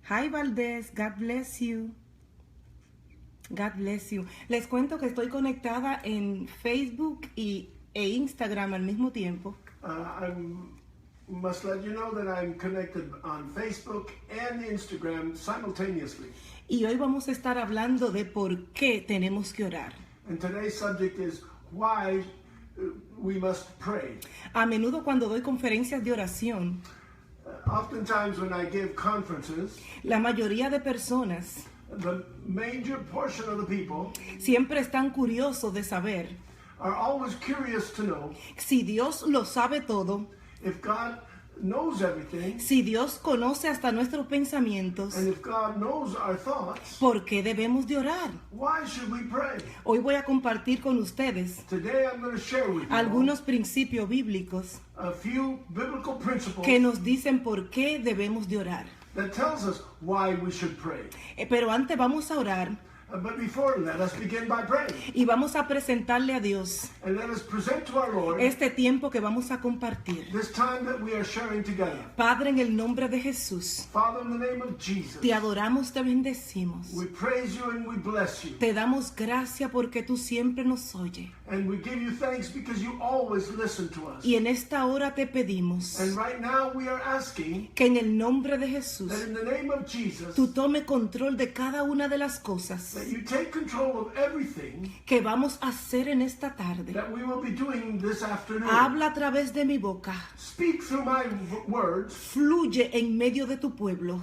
Hi Valdez, God bless you. God bless you. Les cuento que estoy conectada en Facebook e Instagram al mismo tiempo. I must let you know that I'm connected on Facebook and Instagram simultaneously. Y hoy vamos a estar hablando de por qué tenemos que orar. And today's subject is why we must pray. A menudo cuando doy conferencias de oración, Oftentimes when I give conferences, la mayoría de personas the major portion of the people siempre están curiosos de saber are always curious to know si Dios lo sabe todo, if God knows everything, si Dios conoce hasta nuestros pensamientos, and if God knows our thoughts, ¿por qué debemos de orar? why should we pray? Hoy voy a compartir con ustedes Today I'm going to share with you algunos principios bíblicos a few biblical principles que nos dicen por qué debemos de orar. that tells us why we should pray. Pero antes vamos a orar But before, let us begin by praying. y vamos a presentarle a Dios And let us present to our Lord este tiempo que vamos a compartir. this time that we are sharing together. Padre, en el nombre de Jesús, Father, in the name of Jesus, te adoramos, te bendecimos. we praise you and we bless you. Te damos gracias porque tú siempre nos oyes. And we give you thanks because you always listen to us. Y en esta hora te pedimos And right now we are asking que en el nombre de Jesús that in the name of Jesus, tú tome control de cada una de las cosas that you take control of everything que vamos a hacer en esta tarde. that we will be doing this afternoon. Habla a través de mi boca, Speak through my words, fluye en medio de tu pueblo.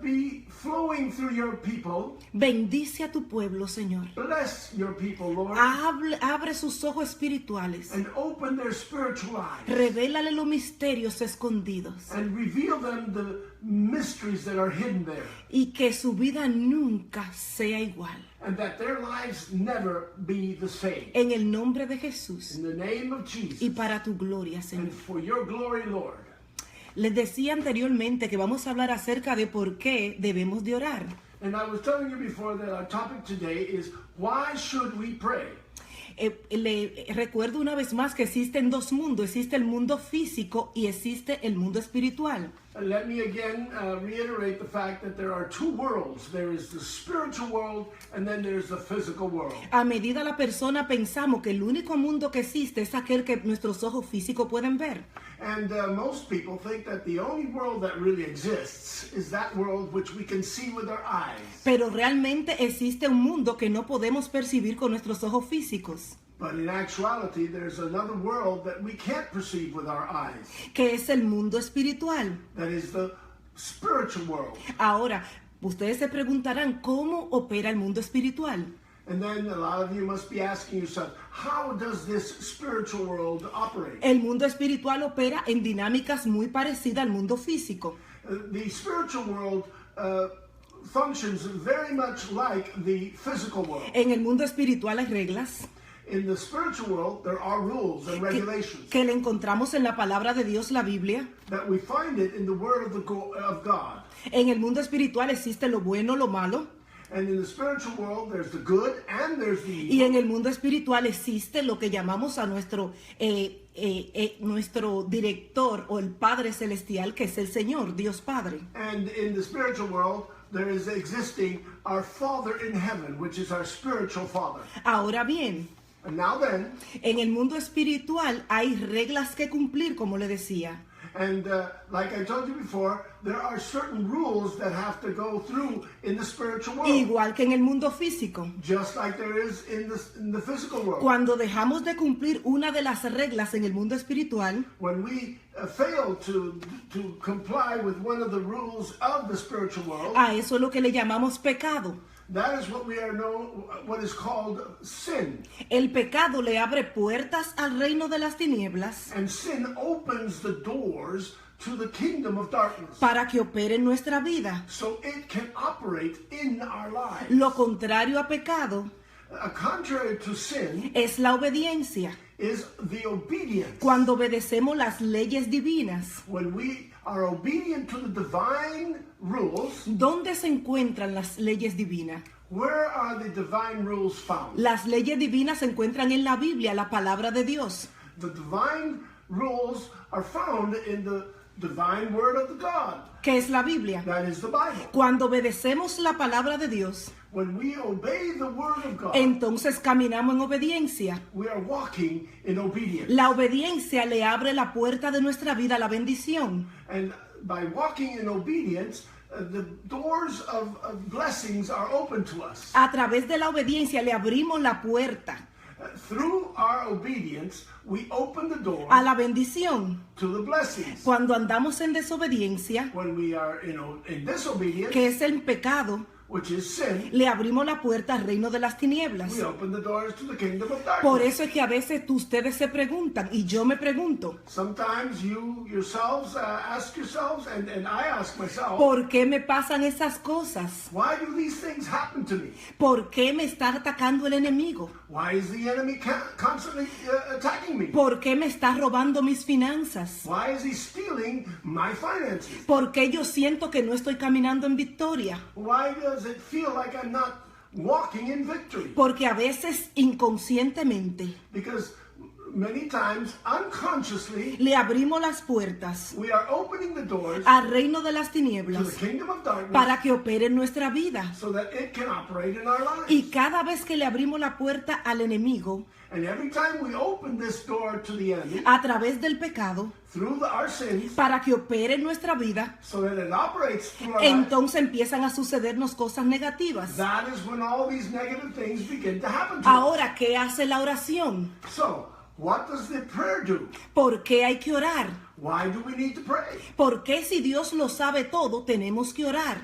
be flowing through your people. Bendice a tu pueblo, Señor. Bless your people, Lord, Abre sus ojos espirituales. and open their spiritual eyes. Revélale los misterios escondidos. And reveal them the mysteries that are hidden there. Y que su vida nunca sea igual. And that their lives never be the same. En el nombre de Jesús. In the name of Jesus. Y para tu gloria, And Señor. for your glory, Lord. Les decía anteriormente que vamos a hablar acerca de por qué debemos de orar. And I was telling you before that our topic today is why should we pray? Le recuerdo una vez más que existen dos mundos. Existe el mundo físico y existe el mundo espiritual. And let me again reiterate the fact that there are two worlds. There is the spiritual world and then there's the physical world. A medida la persona pensamos que el único mundo que existe es aquel que nuestros ojos físicos pueden ver. And most people think that the only world that really exists is that world which we can see with our eyes. Pero realmente existe un mundo que no podemos percibir con nuestros ojos físicos, But in actuality, there's another world that we can't perceive with our eyes. que es el mundo espiritual. That is the spiritual world. Ahora, ustedes se preguntarán cómo opera el mundo espiritual. And then a lot of you must be asking yourself, how does this spiritual world operate? El mundo espiritual opera en dinámicas muy parecidas al mundo físico. The spiritual world functions very much like the physical world. En el mundo espiritual hay reglas In the spiritual world, there are rules and regulations que le encontramos en la palabra de Dios, la Biblia. that we find it in the Word of God. En el mundo espiritual existe lo bueno, lo malo. And in the spiritual world, there's the good and there's the Y evil. en el mundo espiritual existe lo que llamamos a nuestro director o el Padre Celestial, que es el Señor, Dios Padre. And in the spiritual world, there is existing our Father in heaven, which is our spiritual Father. Ahora bien, And now then, en el mundo espiritual hay reglas que cumplir, como le decía. and like I told you before, there are certain rules that have to go through in the spiritual world, Igual que en el mundo físico. just like there is in the physical world. Cuando dejamos de cumplir una de las reglas en el mundo espiritual, When we fail to comply with one of the rules of the spiritual world, a eso es lo que le llamamos pecado. that is what we are known, what is called sin. El pecado le abre puertas al reino de las tinieblas And sin opens the doors to the kingdom of darkness, para que opere en nuestra vida. so it can operate in our lives. Lo contrario a pecado Contrary to sin es la obediencia. is the obedience. Cuando obedecemos las leyes divinas, When we are obedient to the divine rules, ¿dónde se encuentran las leyes divinas? where are the divine rules found? Las leyes divinas se encuentran en la Biblia, la palabra de Dios. The divine rules are found in the divine word of God. que es la Biblia. That is the Bible. Cuando obedecemos la palabra de Dios, When we obey the word of God, entonces caminamos en obediencia. we are walking in obedience. La obediencia le abre la puerta de nuestra vida a la bendición. And by walking in obedience, the doors of blessings are open to us. A través de la obediencia le abrimos la puerta Through our obedience, we open the door a la bendición. to the blessings. Cuando andamos en desobediencia, When we are in disobedience, que es el pecado, which is sin, le abrimos la puerta al reino de las tinieblas. we open the doors to the kingdom of darkness. Por eso es que a veces ustedes se preguntan, y yo me pregunto, Sometimes you yourselves ask yourselves, and I ask myself, ¿por qué me pasan esas cosas? why do these things happen to me? ¿Por qué me está atacando el enemigo? Why is the enemy constantly attacking me? ¿Por qué me está robando mis finanzas? Why is he stealing my finances? ¿Por qué yo siento que no estoy caminando en victoria? Why does it feel like I'm not walking in victory? Porque a veces inconscientemente Because many times, unconsciously, le abrimos las puertas we are opening the doors al reino de las to tinieblas the kingdom of darkness para que opere en nuestra vida. so that it can operate in our lives. Y cada vez que le abrimos la puerta al enemigo And every time we open this door to the enemy a través del pecado through our sins, para que opere en nuestra vida, so that it operates through our lives, entonces empiezan a sucedernos cosas negativas. that is when all these negative things begin to happen to us. Ahora, ¿qué hace la oración? So, what does the prayer do? ¿Por qué hay que orar? Why do we need to pray? ¿Por qué si Dios lo sabe todo, tenemos que orar?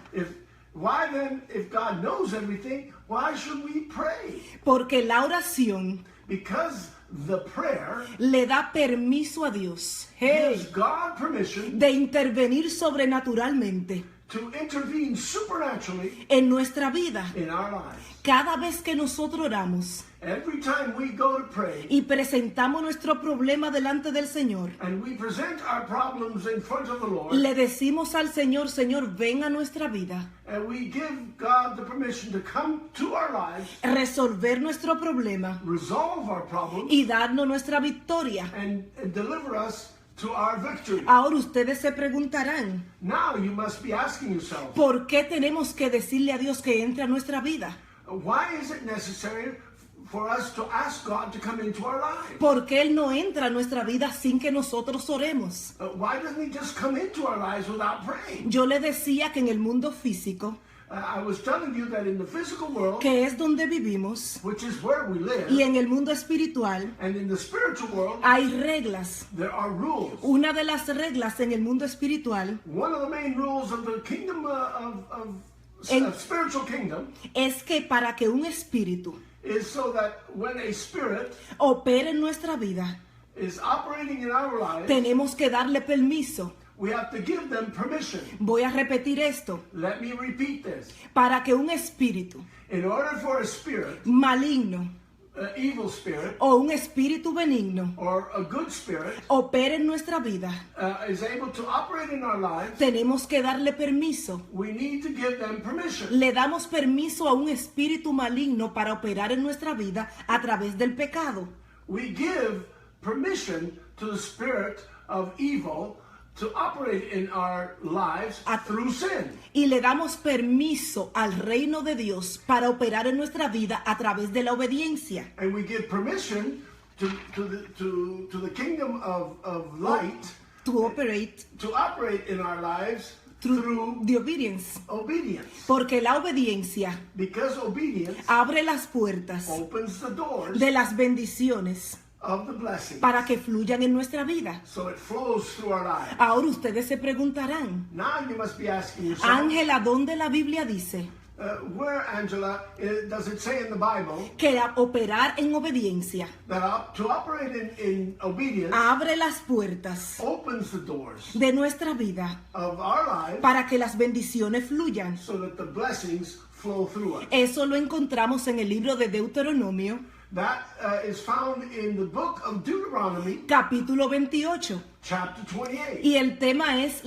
Why then, if God knows everything, why should we pray? Porque la oración Because the prayer le da permiso a Dios, gives God permission de intervenir sobrenaturalmente to intervene supernaturally en nuestra vida. in our lives. Cada vez que nosotros oramos Every time we go to pray y presentamos nuestro problema delante del Señor, and we present our problems in front of the Lord, le decimos al Señor, Señor, ven a nuestra vida, and we give God the permission to come to our lives, resolver nuestro problema resolve our problems, y darnos nuestra victoria. and deliver us to our victory. Ahora ustedes se preguntarán, Now you must be asking yourself, ¿por qué tenemos que decirle a Dios que entre a nuestra vida? why is it necessary for us to ask God to come into our lives? ¿Por qué Él no entra a nuestra vida sin que nosotros oremos? Why doesn't He just come into our lives without praying? Yo le decía que en el mundo físico, I was telling you that in the physical world, que es donde vivimos, which is where we live, y en el mundo espiritual, and in the spiritual world, hay reglas. there are rules. Una de las reglas en el mundo espiritual One of the main rules of the kingdom En- of spiritual kingdom es que para que un espíritu is so that when a spirit opere en nuestra vida, is operating in our lives, tenemos que darle permiso. we have to give them permission. Voy a repetir esto. Let me repeat this. Para que un espíritu In order for a spirit, maligno an evil spirit, o un espíritu benigno or a good spirit, opere en nuestra vida, is able to operate in our lives, tenemos que darle permiso. we need to give them permission. Le damos permiso a un espíritu maligno para operar en nuestra vida a través del pecado. We give permission to the spirit of evil to operate in our lives through sin. Y le damos permiso al reino de Dios para operar en nuestra vida a través de la obediencia. And we give permission to the kingdom of light To operate to operate in our lives through the obedience. obedience. Porque la obediencia Because obedience abre las puertas opens the doors de las bendiciones of the blessing. para que fluyan en nuestra vida. So it flows through our lives. Ahora ustedes se preguntarán, Now you must be asking yourself, Ángela, ¿dónde la Biblia dice where, Angela, does it say in the Bible que operar en obediencia that to operate in obedience abre las puertas opens the doors de nuestra vida of our lives para que las bendiciones fluyan? so that the blessings flow through us? Eso lo encontramos en el libro de Deuteronomio, That is found in the book of Deuteronomy, capítulo 28. chapter 28. Y el tema es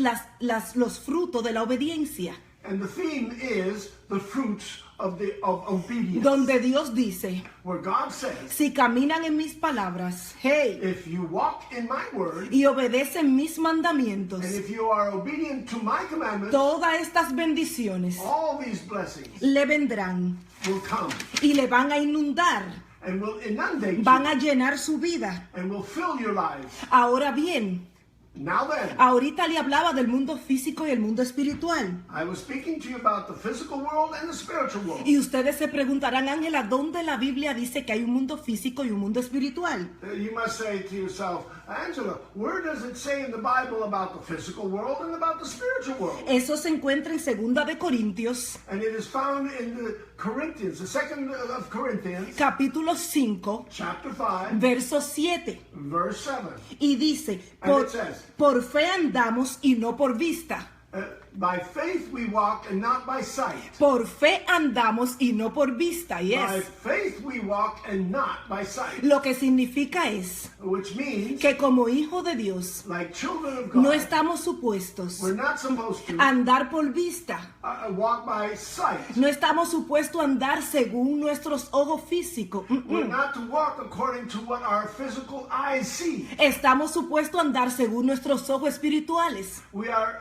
los frutos de la obediencia. And the theme is the fruits of obedience. donde Dios dice, Where God says, si caminan en mis palabras, hey, if you walk in my word, y obedecen mis mandamientos, and if you are obedient to my commandments, todas estas bendiciones all these blessings le vendrán will come y le van a inundar, and will inundate van you a llenar su vida. and will fill your lives. Ahora bien, Now then, ahorita le hablaba del mundo físico y el mundo espiritual. I was speaking to you about the physical world and the spiritual world. Y ustedes se preguntarán, Ángela, ¿dónde la Biblia dice que hay un mundo físico y un mundo espiritual? You must say to yourself, Angela, where does it say in the Bible about the physical world and about the spiritual world? Eso se encuentra en 2 de Corintios, And it is found in the Corinthians, the 2nd of Corinthians, capítulo 5, chapter 5, verso 7. verse 7. Y dice, And it says, por fe andamos y no por vista. By faith we walk and not by sight. Por fe andamos y no por vista. By Yes. faith we walk and not by sight. Lo que significa es Which means, que como hijo de Dios like children of no God, estamos supuestos we're not supposed to a andar por vista. walk by sight. No estamos supuestos a andar según nuestros ojos físicos. We're not to walk according to what our physical eyes see. Estamos supuestos a andar según nuestros ojos espirituales. We are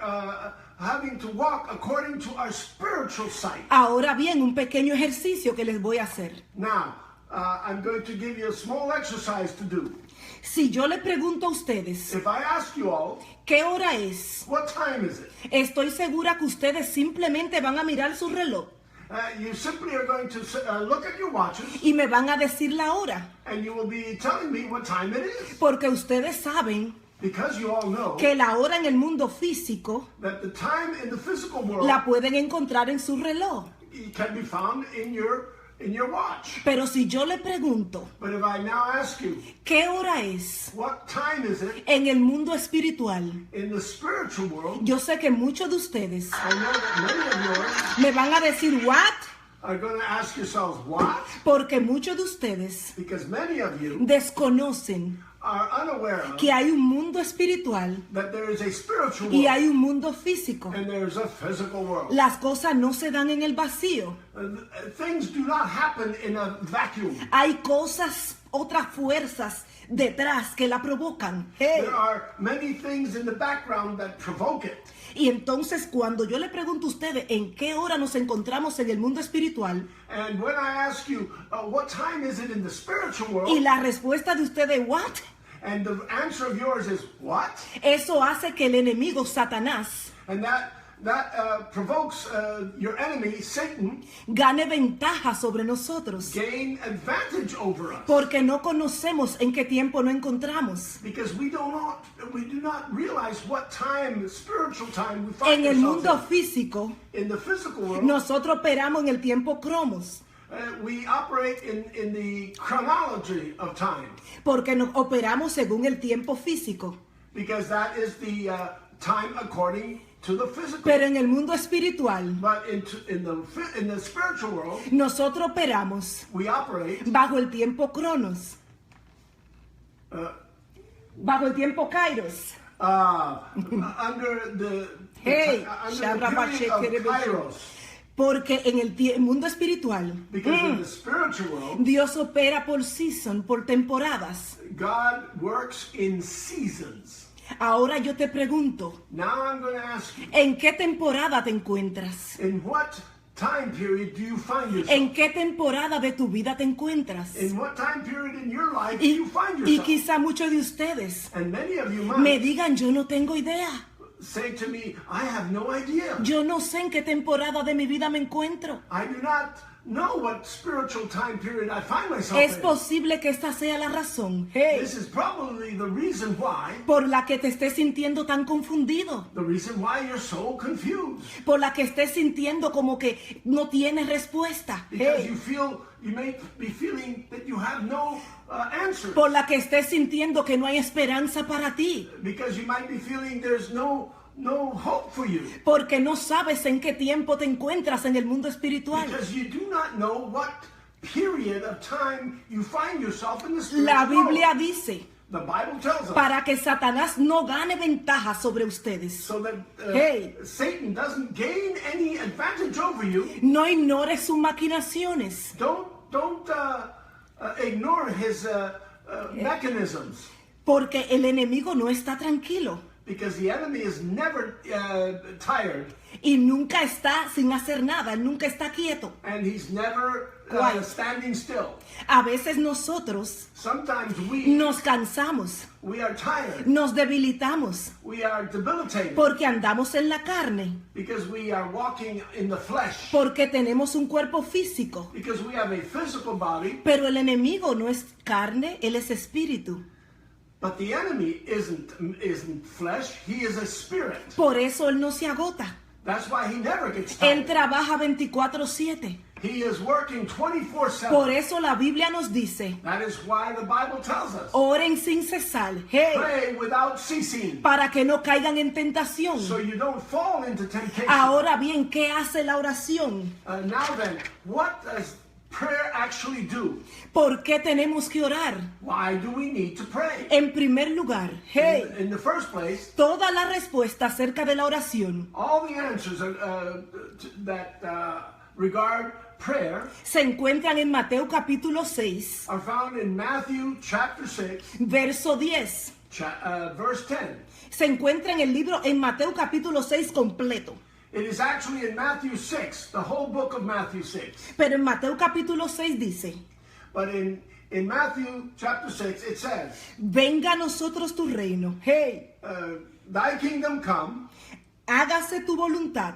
having to walk according to our spiritual sight. Ahora bien, un pequeño ejercicio que les voy a hacer. Now, I'm going to give you a small exercise to do. Si yo le pregunto a ustedes, If I ask you all, ¿qué hora es? what time is it? Estoy segura que ustedes simplemente van a mirar su reloj You simply are going to look at your watches y me van a decir la hora. and you will be telling me what time it is. Porque ustedes saben Because you all know que la hora en el mundo físico that the time in the physical world la pueden encontrar en su reloj. can be found in your watch. Pero si yo le pregunto, But if I now ask you, ¿qué hora es what time is it en el mundo espiritual? in the spiritual world? Yo sé que muchos de ustedes I know that many of yours me van a decir, ¿what? are going to ask yourselves, what? Porque muchos de ustedes Because many of you desconocen are unaware of que hay un mundo espiritual that there is a spiritual y world hay un mundo físico. and there is a physical world. Las cosas no se dan en el vacío. Things do not happen in a vacuum. Hay cosas, otras fuerzas detrás que la provocan. Hey. There are many things in the background that provoke it. Y entonces cuando yo le pregunto a ustedes en qué hora nos encontramos en el mundo espiritual And when I ask you, what time is it in the spiritual world? y la respuesta de ustedes, ¿what? And the answer of yours is, what? Eso hace que el enemigo Satanás And that provokes your enemy, Satan, gane ventaja sobre nosotros. gain advantage over us. Porque no conocemos en qué tiempo nos encontramos. Because we do not realize what time, spiritual time, we find En el mundo ourselves físico, in the physical world. nosotros operamos en el tiempo cromos. We operate in the chronology of time. Porque nos operamos según el tiempo físico. Because that is the time according to the physical. Pero en el mundo espiritual, But in the spiritual world, nosotros operamos we operate bajo el tiempo cronos. Bajo el tiempo kairos. under the Hey, period of Kairos. Porque en el mundo espiritual, Because in the spiritual world, Dios opera por season, por temporadas. God works in seasons. Ahora yo te pregunto, Now I'm going to ask you, ¿en qué temporada te encuentras? in what time period do you find yourself? ¿En qué temporada de tu vida te encuentras? In what time period in your life do Y, you find y yourself? quizá muchos de ustedes And many of you might me digan, yo no tengo idea. say to me, I have no idea. Yo no sé en qué temporada de mi vida me encuentro. I do not know what spiritual time period I find myself Es in. posible que esta sea la razón, hey, This is probably the reason why, por la que te estés sintiendo tan confundido. the reason why you're so confused. Por la que estés sintiendo como que no tienes respuesta. Because Hey. you may be feeling that you have no answer. Por la que estés sintiendo que no hay esperanza para ti. Because you might be feeling there's no hope for you. Porque no sabes en qué tiempo te encuentras en el mundo espiritual. Because you do not know what period of time you find yourself in the spiritual La Biblia world. dice The Bible tells us. Para que Satanás no gane ventaja sobre ustedes. So that Hey. Satan doesn't gain any advantage over you. No ignores sus maquinaciones. Don't ignore his mechanisms. Porque el enemigo no está tranquilo. Because the enemy is never tired. Y nunca está sin hacer nada. Él nunca está quieto. And he's never Quiet. standing still. A veces nosotros Sometimes nos cansamos. we are tired. Nos debilitamos. We are debilitated. Porque andamos en la carne. Because we are walking in the flesh. Porque tenemos un cuerpo físico. Because we have a physical body. Pero el enemigo no es carne, él es espíritu. But the enemy isn't flesh. He is a spirit. Por eso él no se agota. That's why he never gets Él tired. trabaja 24/7. He is working 24/7. Por eso la Biblia nos dice, That is why the Bible tells us. oren sin cesar, hey, Pray without ceasing. para que no caigan en tentación. So you don't fall into temptation. Ahora bien, ¿qué hace la oración? Now then, what does prayer actually do? ¿Por qué tenemos que orar? Why do we need to pray? En primer lugar, hey, In the first place, toda la respuesta acerca de la oración all the answers that regard prayer se encuentran en Mateo capítulo 6, are found in Matthew chapter 6, verso 10. verse 10. Se encuentra en el libro, en Mateo capítulo 6 completo. It is actually in Matthew 6, the whole book of Matthew 6. Pero en Mateo capítulo 6 dice, But in Matthew chapter 6, it says, venga a nosotros tu reino, hey, thy kingdom come, hágase tu voluntad,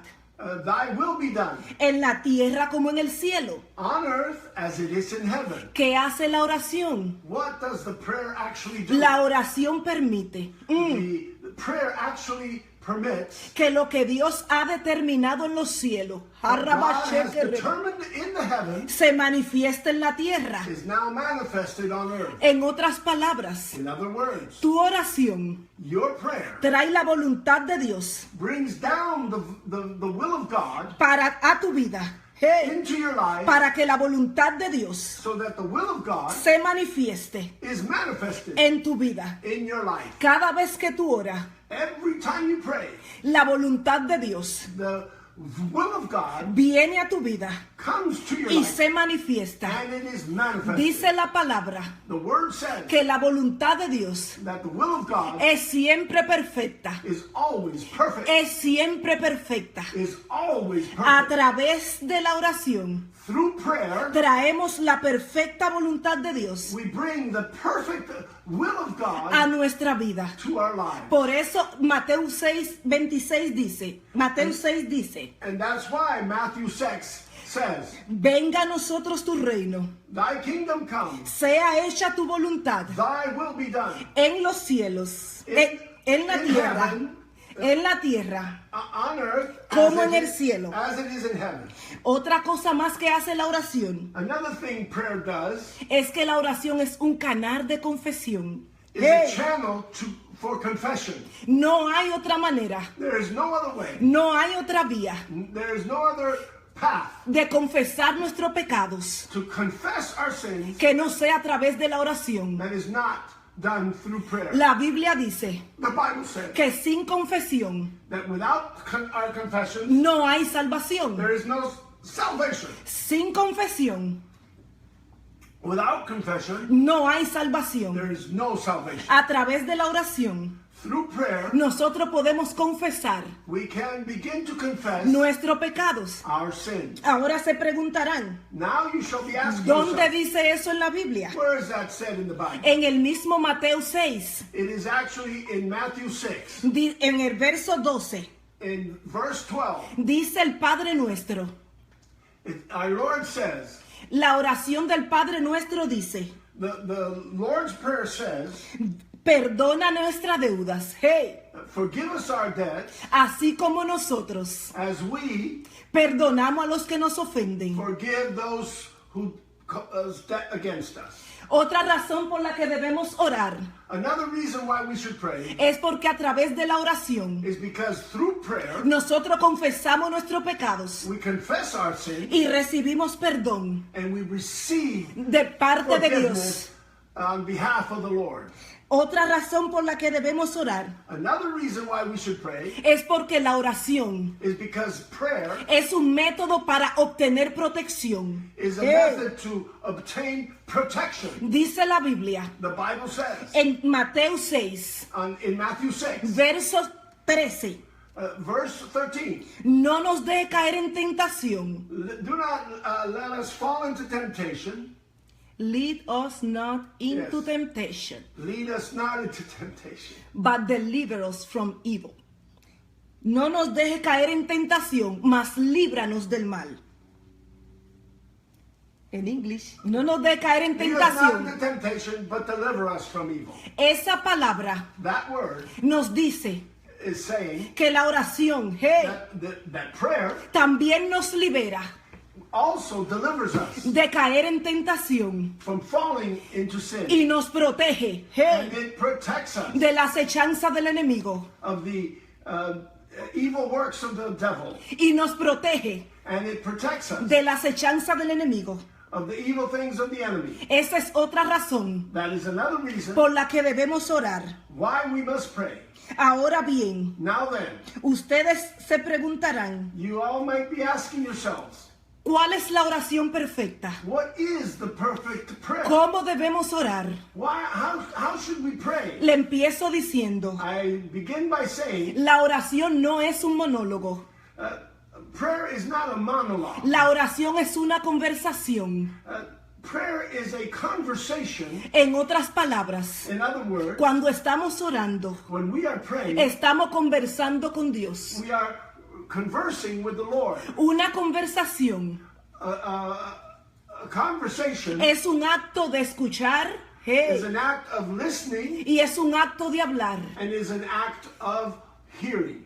thy will be done, en la tierra como en el cielo. on earth as it is in heaven. ¿Qué hace la oración? What does the prayer actually do? La oración permite The prayer actually permits que lo que Dios ha determinado en los cielos what God has determined in the heavens se manifiesta en la tierra. is now manifested on earth. En otras palabras, In other words, tu oración your prayer trae la voluntad de Dios brings down the will of God para a tu vida, hey, into your life para que la voluntad de Dios so that the will of God se manifieste is manifested en tu vida. in your life. Cada vez que tú oras, Every time you pray, la voluntad de Dios the will of God viene a tu vida comes to your y life se manifiesta. and it is manifested. Dice la palabra The word says que la voluntad de Dios that the will of God es siempre perfecta. is always perfect. Es siempre perfecta. Is always A perfect. través de la oración Through prayer, traemos la perfecta voluntad de Dios we bring the perfect will of a God nuestra vida. to our lives. Por eso Mateo 6:26 dice, Mateo 6 dice, And that's why Matthew 6 says, venga a nosotros tu reino, thy kingdom come, sea hecha tu voluntad thy will be done en los cielos, en la in tierra, heaven, en la tierra, on earth como as en it el cielo. as it is in heaven. Otra cosa más que hace la oración Another thing prayer does es que la oración es un canal de confesión. is Hey, a channel for confession. no hay otra manera, There is no other way. no hay otra vía There is no other path de confesar nuestros pecados to confess our sins que no sea a través de la oración. that is not done through prayer. La Biblia dice The Bible says que sin confesión that without our confession, no hay salvación. there is no salvation. Sin confesión Without confession, no hay salvación. there is no salvation. A través de la oración Through prayer, nosotros podemos confesar we can begin to confess nuestros pecados. our sins. Ahora se preguntarán, Now you shall be asking ¿dónde yourself, dice eso en la Biblia? where is that said in the Bible? En el mismo Mateo 6, It is actually in Matthew 6, en el verso 12, in verse 12. dice el Padre Nuestro. Our Lord says, La oración del Padre Nuestro dice, the Lord's Prayer says, perdona nuestras deudas, hey, forgive us our debts así como nosotros as we perdonamos a los que nos ofenden. forgive those who debt against us. Otra razón por la que debemos orar Another reason why we should pray es porque a través de la oración is because through prayer nosotros confesamos nuestros pecados we confess our sin y recibimos perdón and we receive de parte de forgiveness Dios. on behalf of the Lord. Otra razón por la que debemos orar Another reason why we should pray es porque la oración is because prayer es un método para obtener protección. is a method to obtain protection. Dice la Biblia The Bible says en Mateo 6, in Matthew 6, versos 13, verse 13, no nos deje caer en tentación. do not let us fall into temptation. Lead us not into Yes. temptation, Lead us not into temptation. but deliver us from evil. No nos deje caer en tentación, mas líbranos del mal. En inglés, no nos deje caer en Lead us not tentación. into temptation, but deliver us from evil. Esa palabra That word nos dice is saying que la oración, that prayer también nos libera also delivers us de caer en tentación from falling into sin. y nos protege And it protects us de la acechanza del enemigo of the evil works of the devil. y nos protege And it protects us de la acechanza del enemigo. of the evil things of the enemy. Esa es otra razón That is another reason por la que debemos orar. why we must pray. Ahora bien, Now then, ustedes se preguntarán, you all might be asking yourselves, ¿cuál es la oración perfecta? what is the perfect prayer? ¿Cómo debemos orar? How should we pray? Le empiezo diciendo, I begin by saying la oración no es un monólogo. prayer is not a monologue. La oración es una conversación. Prayer is a conversation. En otras palabras, In other words, cuando estamos orando, when we are praying, estamos conversando con Dios. we are conversing with the Lord. Una conversación A conversation es un acto de escuchar is an act of listening y es un acto de hablar. and is an act of hearing.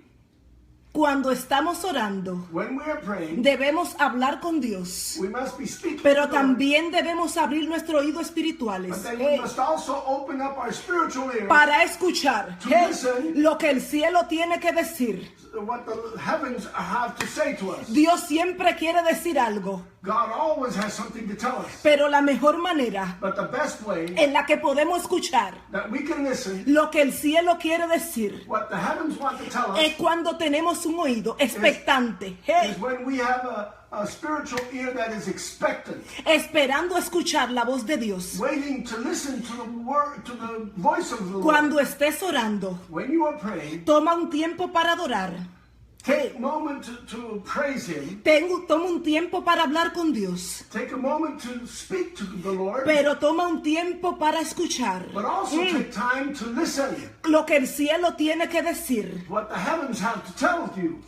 Cuando estamos orando, When we are praying, debemos hablar con Dios, we must be speaking pero to the Lord, también debemos abrir nuestros oídos espirituales but then we must also open up our spiritual ears para escuchar to listen lo que el cielo tiene que decir. to what the heavens have to say to us. Dios siempre quiere decir algo, God always has something to tell us. pero la mejor manera But the best way en la que podemos escuchar that we can listen, lo que el cielo quiere decir, what the heavens want to tell us, es cuando tenemos un oído expectante, is when we have a spiritual ear that is expectant, esperando escuchar la voz de Dios. waiting to listen to the word, to the voice of the Lord. Cuando estés orando, When you are praying, toma un tiempo para adorar. take a moment to praise Him. Toma un tiempo para hablar con Dios, Take a moment to speak to the Lord, pero toma un tiempo para escuchar but also take time to listen lo que el cielo tiene que decir. what the heavens have to tell you.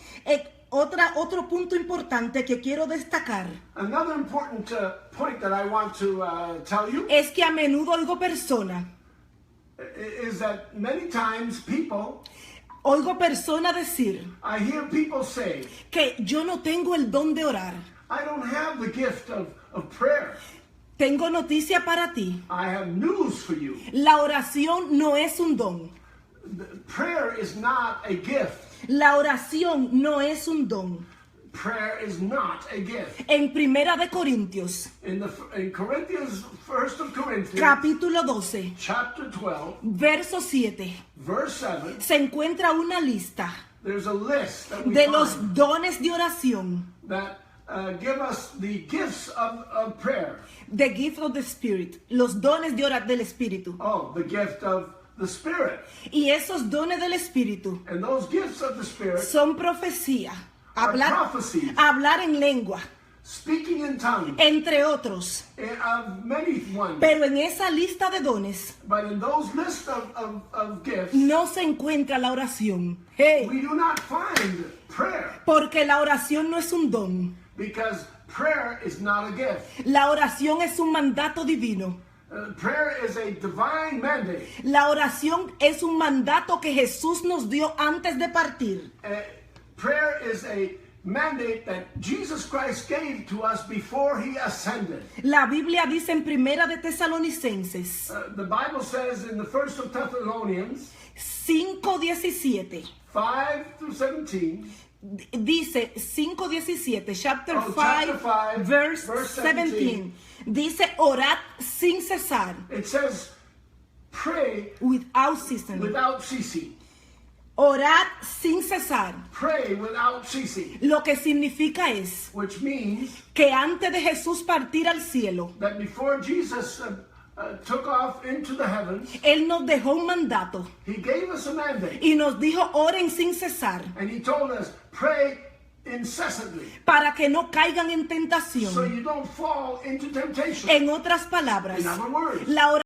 Otro punto importante que quiero destacar Another important point that I want to tell you es que a menudo oigo personas is that many times decir I hear people say, que yo no tengo el don de orar. I don't have the gift of prayer. Tengo noticia para ti. I have news for you. La oración no es un don. Prayer is not a gift. La oración no es un don. Prayer is not a gift. En Primera de Corintios, In Corinthians, 1st of Corinthians, capítulo 12, chapter 12, verso 7, verse 7, se encuentra una lista there's a list that we de los find dones de oración, that give us the gifts of prayer. the gift of the Spirit, los dones de del Espíritu. Oh, the gift of the Spirit. Y esos dones del Espíritu And those gifts of the Spirit son profecía, are hablar, prophecies, hablar en lengua, speaking in tongues, entre otros. of many ones. Pero en esa lista de dones But in those lists of gifts, no se encuentra la oración. we do not find prayer, Porque la oración no es un don. because prayer is not a gift. La oración es un mandato divino. Prayer is a divine mandate. La oración es un mandato que Jesús nos dio antes de partir. Prayer is a mandate that Jesus Christ gave to us before He ascended. La Biblia dice en Primera de Tesalonicenses The Bible says in the first of Thessalonians 5:17, 5 through 17, dice 5:17, chapter Oh, 5, chapter 5, verse verse 17, dice orad sin cesar. it says, pray without ceasing. without ceasing. Orad sin cesar. Pray without ceasing. Lo que significa es Which means que antes de Jesús partir al cielo, that before Jesus took off into the heavens, Él nos dejó un mandato he gave us a mandate. y nos dijo oren sin cesar And he told us, pray incessantly, para que no caigan en so tentación. you don't fall into temptation. En otras palabras, In other words, la